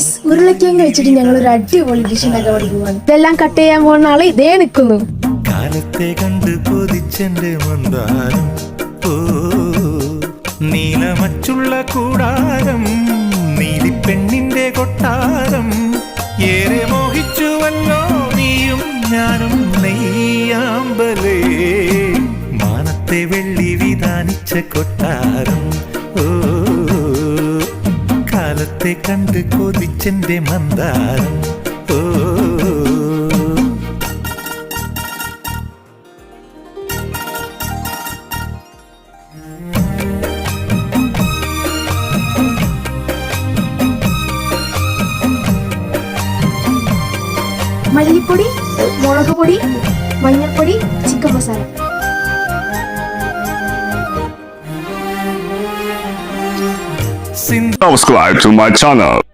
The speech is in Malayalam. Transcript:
ഗൈസ്, ഉരുളക്കിഴങ്ങ് വെച്ചിട്ട് ഞങ്ങൾ ഒരു അടിപൊളി ഡിഷ് ഉണ്ടാക്കാൻ പഠിക്കുവാണ്. ഇതെല്ലാം കട്ട് ചെയ്യാൻ പോകുന്ന ആള് ഇതേ നിൽക്കുന്നു. കാലത്തെ കണ്ട് കൊതിച്ചെന്റെ മന്ദാരം, ഓ നീലമച്ചുള്ള കൂടാരം, നീലിപ്പെണ്ണിന്റെ കൊട്ടാരം, ഏറെ മോഹിച്ചുവല്ലോ നീയും ഞാനും നെയ്യാമ്പലേ, മാനത്തെ വെള്ളി വിധാനിച്ച കൊട്ടാരം, ഓ കാലത്തെ കണ്ട് കൊതിച്ചെന്റെ മന്ദാരം, ഓ മല്ലിപ്പൊടി, മുളക് പൊടി, മഞ്ഞൾപ്പൊടി, chicken masala. Subscribe to my channel.